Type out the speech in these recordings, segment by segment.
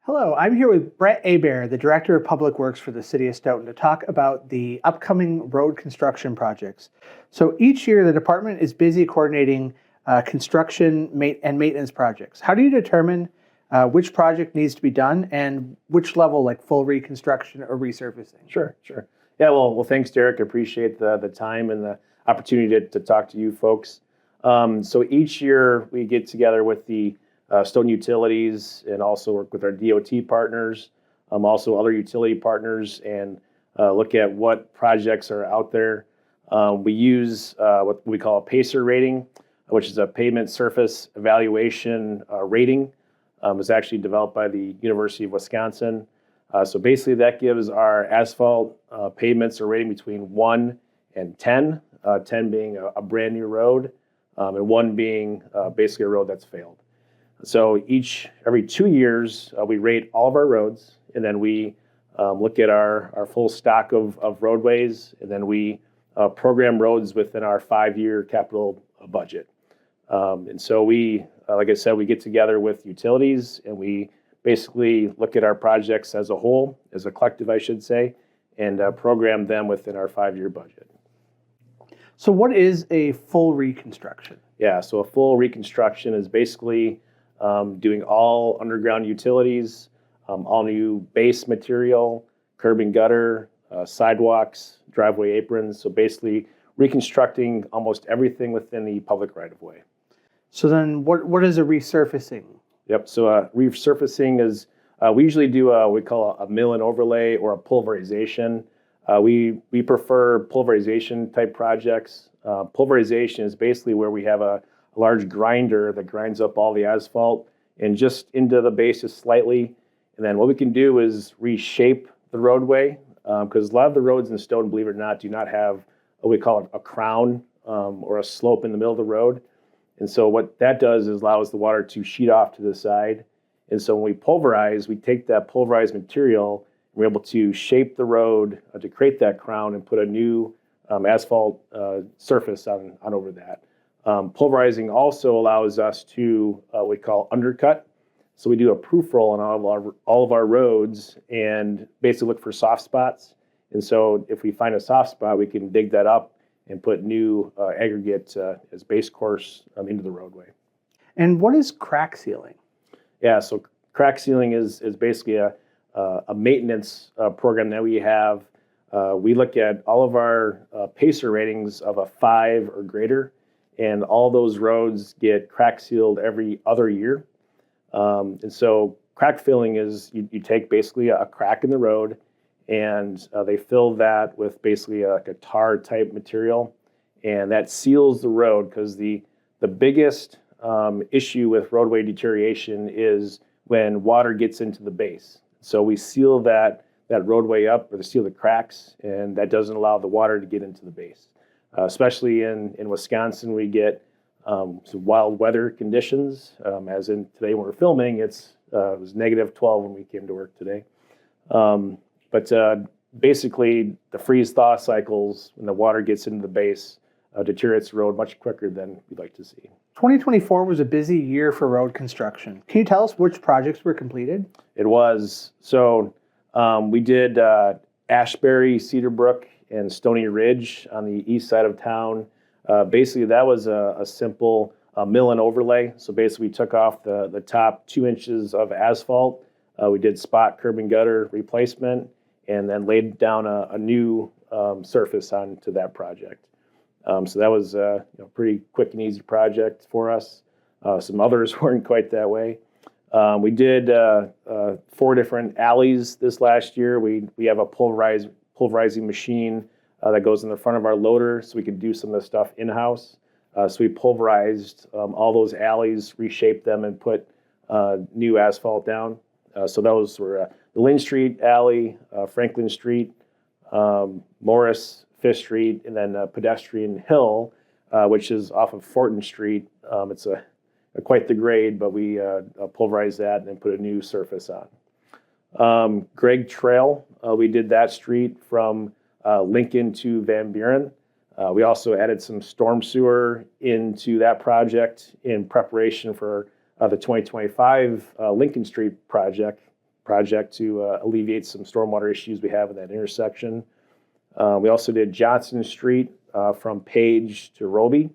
Hello, I'm here with Brett Hebert, the Director of Public Works for the City of Stoughton, to talk about the upcoming road construction projects. So each year, the department is busy coordinating construction and maintenance projects. How do you determine which project needs to be done and which level, like full reconstruction or resurfacing? Sure. Yeah, well, thanks, Derek. I appreciate the time and the opportunity to talk to you folks. So each year we get together with the Stoughton utilities and also work with our DOT partners, also other utility partners, and look at what projects are out there. We use what we call a PACER rating, which is a pavement surface evaluation rating. It's actually developed by the University of Wisconsin. So basically that gives our asphalt pavements a rating between 1 and 10, 10 being a brand new road, and 1 being basically a road that's failed. So every 2 years, we rate all of our roads, and then we look at our full stock of roadways, and then we program roads within our 5-year capital budget. And so like I said, we get together with utilities, and we basically look at our projects as a whole, as a collective, I should say, and program them within our 5-year budget. So what is a full reconstruction? Yeah, so a full reconstruction is basically doing all underground utilities, all new base material, curb and gutter, sidewalks, driveway aprons. So basically reconstructing almost everything within the public right-of-way. So then what is a resurfacing? Yep, so resurfacing is, we usually do what we call a mill and overlay or a pulverization. We prefer pulverization type projects. Pulverization is basically where we have a large grinder that grinds up all the asphalt and just into the bases slightly. And then what we can do is reshape the roadway, because a lot of the roads in Stoughton, believe it or not, do not have what we call a crown or a slope in the middle of the road. And so what that does is allows the water to sheet off to the side. And so when we pulverize, we take that pulverized material and we're able to shape the road to create that crown and put a new asphalt surface on over that. Pulverizing also allows us to what we call undercut. So we do a proof roll on all of our roads and basically look for soft spots. And so if we find a soft spot, we can dig that up and put new aggregate as base course into the roadway. And what is crack sealing? Yeah, so crack sealing is basically a maintenance program that we have. We look at all of our PACER ratings of a 5 or greater, and all those roads get crack sealed every other year. And so crack filling is you take basically a crack in the road, and they fill that with basically like a tar type material, and that seals the road, because the biggest issue with roadway deterioration is when water gets into the base. So we seal that roadway up, or seal the cracks, and that doesn't allow the water to get into the base. Especially in Wisconsin, we get some wild weather conditions, as in today when we're filming, it was -12 when we came to work today. But basically, the freeze-thaw cycles, when the water gets into the base, deteriorates the road much quicker than we'd like to see. 2024 was a busy year for road construction. Can you tell us which projects were completed? It was. So we did Ashbury, Cedarbrook, and Stony Ridge on the east side of town. Basically, that was a simple mill and overlay. So basically, we took off the top 2 inches of asphalt. We did spot curb and gutter replacement, and then laid down a new surface onto that project. So that was a pretty quick and easy project for us. Some others weren't quite that way. We did 4 different alleys this last year. We have a pulverizing machine that goes in the front of our loader, so we could do some of the stuff in-house. So we pulverized all those alleys, reshaped them, and put new asphalt down. So those were the Lynn Street Alley, Franklin Street, Morris, Fifth Street, and then Pedestrian Hill, which is off of Fortin Street. It's quite the grade, but we pulverized that and then put a new surface on. Gregg Trail, we did that street from Lincoln to Van Buren. We also added some storm sewer into that project in preparation for the 2025 Lincoln Street project. project to alleviate some stormwater issues we have in that intersection. We also did Johnson Street from Page to Roby.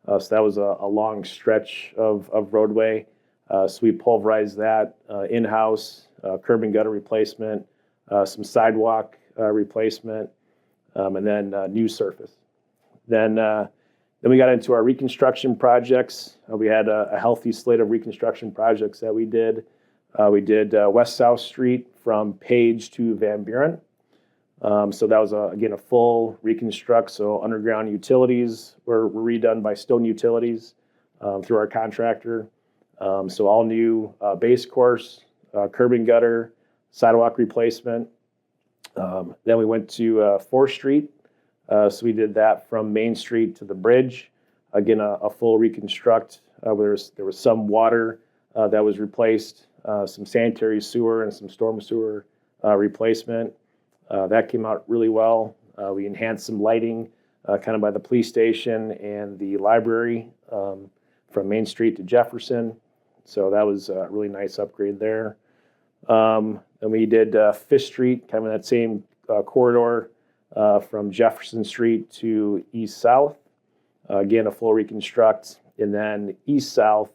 So that was a long stretch of roadway. So we pulverized that in-house, curb and gutter replacement, some sidewalk replacement, and then new surface. Then we got into our reconstruction projects. We had a healthy slate of reconstruction projects that we did. We did West South Street from Page to Van Buren. So that was, again, a full reconstruct. So underground utilities were redone by Stoughton Utilities through our contractor. So all new base course, curb and gutter, sidewalk replacement. Then we went to 4th Street. So we did that from Main Street to the bridge. Again, a full reconstruct. There was some water that was replaced, some sanitary sewer and some storm sewer replacement. That came out really well. We enhanced some lighting kind of by the police station and the library from Main Street to Jefferson. So that was a really nice upgrade there. Then we did 5th Street, kind of in that same corridor from Jefferson Street to East-South. Again, a full reconstruct. And then East-South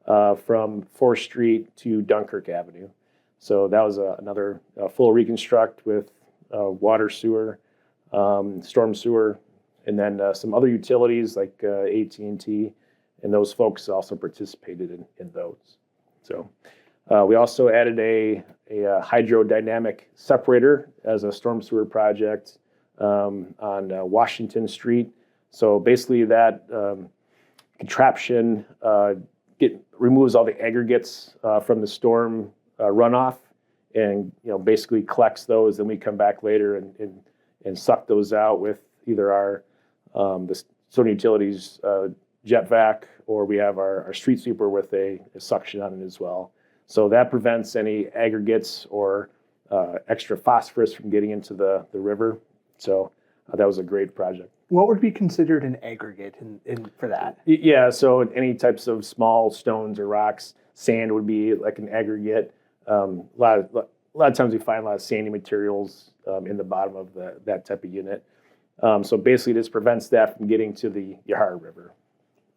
from 4th Street to Dunkirk Avenue. So that was another full reconstruct with water, sewer, storm sewer, and then some other utilities like AT&T, and those folks also participated in those. So we also added a hydrodynamic separator as a storm sewer project on Washington Street. So basically that contraption removes all the aggregates from the storm runoff, and basically collects those, and we come back later and suck those out with either our the Stoughton Utilities jet vac, or we have our street sweeper with a suction on it as well. So that prevents any aggregates or extra phosphorus from getting into the river. So that was a great project. What would be considered an aggregate for that? Yeah, so any types of small stones or rocks, sand would be like an aggregate. A lot of times we find a lot of sandy materials in the bottom of that type of unit. So basically this prevents that from getting to the Yahara River.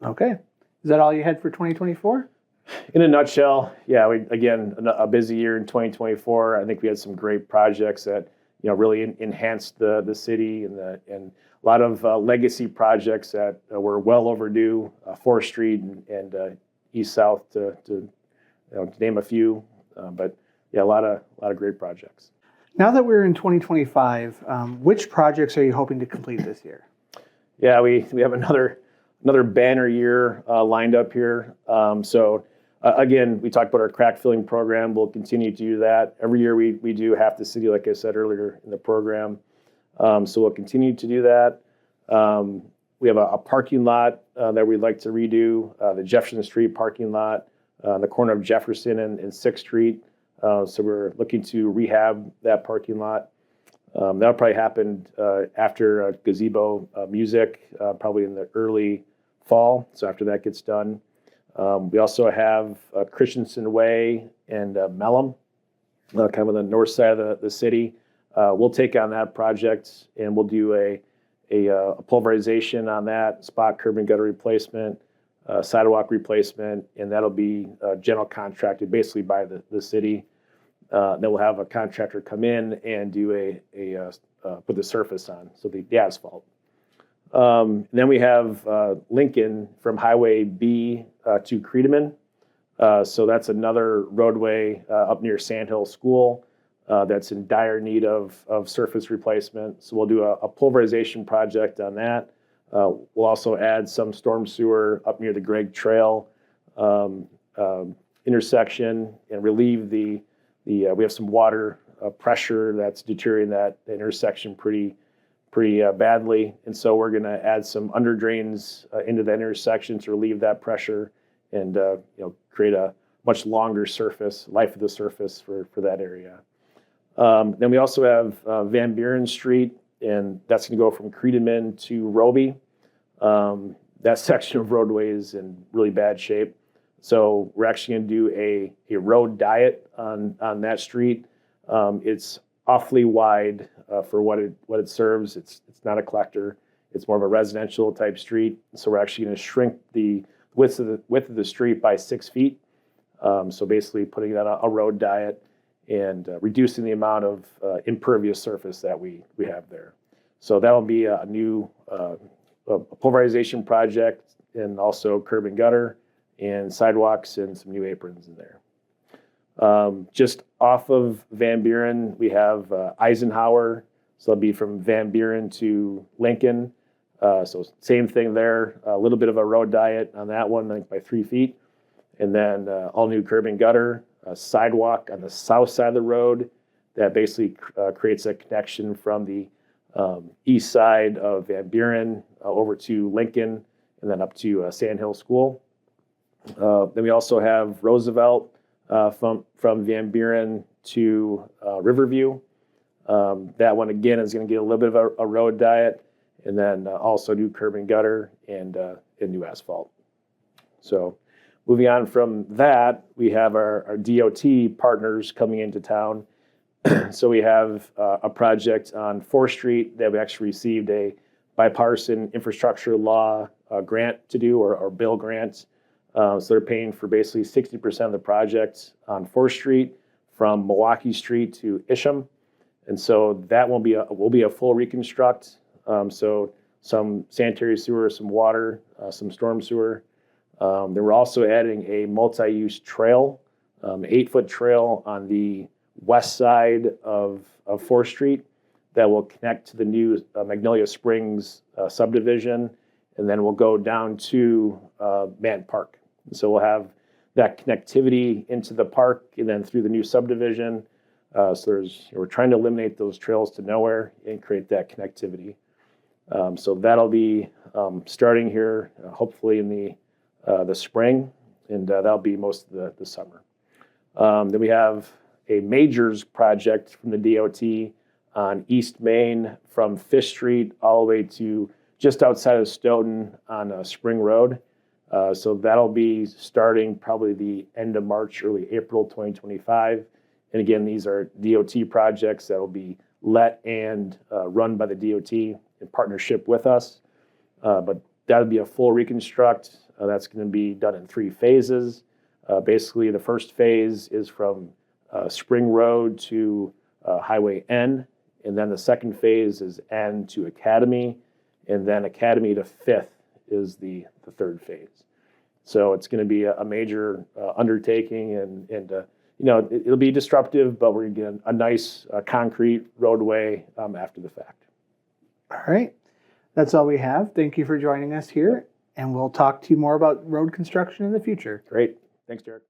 Okay. Is that all you had for 2024? In a nutshell, yeah, again, a busy year in 2024. I think we had some great projects that really enhanced the city, and a lot of legacy projects that were well overdue. 4th Street and East-South to name a few. But yeah, a lot of great projects. Now that we're in 2025, which projects are you hoping to complete this year? Yeah, we have another banner year lined up here. Again, we talked about our crack filling program. We'll continue to do that. Every year we do half the city, like I said earlier in the program. So we'll continue to do that. We have a parking lot that we'd like to redo, the Jefferson Street parking lot on the corner of Jefferson and 6th Street. So we're looking to rehab that parking lot. That'll probably happen after gazebo music, probably in the early fall. So after that gets done. We also have Christensen Way and Melham, kind of on the north side of the city. We'll take on that project, and we'll do a pulverization on that, spot curb and gutter replacement, sidewalk replacement, and that'll be general contracted basically by the city. Then we'll have a contractor come in and do put the surface on, so the asphalt. Then we have Lincoln from Highway B to Creedeman. So that's another roadway up near Sandhill School that's in dire need of surface replacement. So we'll do a pulverization project on that. We'll also add some storm sewer up near the Gregg Trail intersection and relieve we have some water pressure that's deteriorating that intersection pretty badly, and so we're going to add some under drains into that intersection to relieve that pressure and create a much longer life of the surface for that area. Then we also have Van Buren Street, and that's going to go from Creedeman to Roby. That section of roadway is in really bad shape, So we're actually going to do a road diet on that street. It's awfully wide for what it serves. It's not a collector. It's more of a residential type street. So we're actually going to shrink the width of the street by 6 feet. So basically putting that on a road diet and reducing the amount of impervious surface that we have there. So that'll be a new a pulverization project, and also curb and gutter and sidewalks and some new aprons in there. Just off of Van Buren, we have Eisenhower. So it'll be from Van Buren to Lincoln. So same thing there, a little bit of a road diet on that one, I think by 3 feet. And then all new curb and gutter, a sidewalk on the south side of the road that basically creates a connection from the east side of Van Buren over to Lincoln and then up to Sand Hill School. Then we also have Roosevelt from Van Buren to Riverview. That one again is going to get a little bit of a road diet, and then also new curb and gutter and new asphalt. So moving on from that, we have our DOT partners coming into town. So we have a project on 4th Street that we actually received a bipartisan infrastructure law grant to do, or bill grant. So they're paying for basically 60% of the project on 4th Street from Milwaukee Street to Isham. And so that will be a full reconstruct. So some sanitary sewer, some water, some storm sewer. Then we're also adding a multi-use trail, 8-foot trail on the west side of 4th Street that will connect to the new Magnolia Springs subdivision, and then we'll go down to Man Park. So we'll have that connectivity into the park and then through the new subdivision. So we're trying to eliminate those trails to nowhere and create that connectivity. So that'll be starting here, hopefully in the spring, and that'll be most of the summer. Then we have a majors project from the DOT on East Main from 5th Street all the way to just outside of Stoughton on Spring Road. So that'll be starting probably the end of March, early April 2025. And again, these are DOT projects that will be let and run by the DOT in partnership with us. But that'll be a full reconstruct. That's going to be done in 3 phases. Basically, the first phase is from Spring Road to Highway N, and then the second phase is N to Academy, and then Academy to 5th is the 3rd phase. So it's going to be a major undertaking, and it'll be disruptive, but we're going to get a nice concrete roadway after the fact. All right. That's all we have. Thank you for joining us here, and we'll talk to you more about road construction in the future. Great. Thanks, Derek.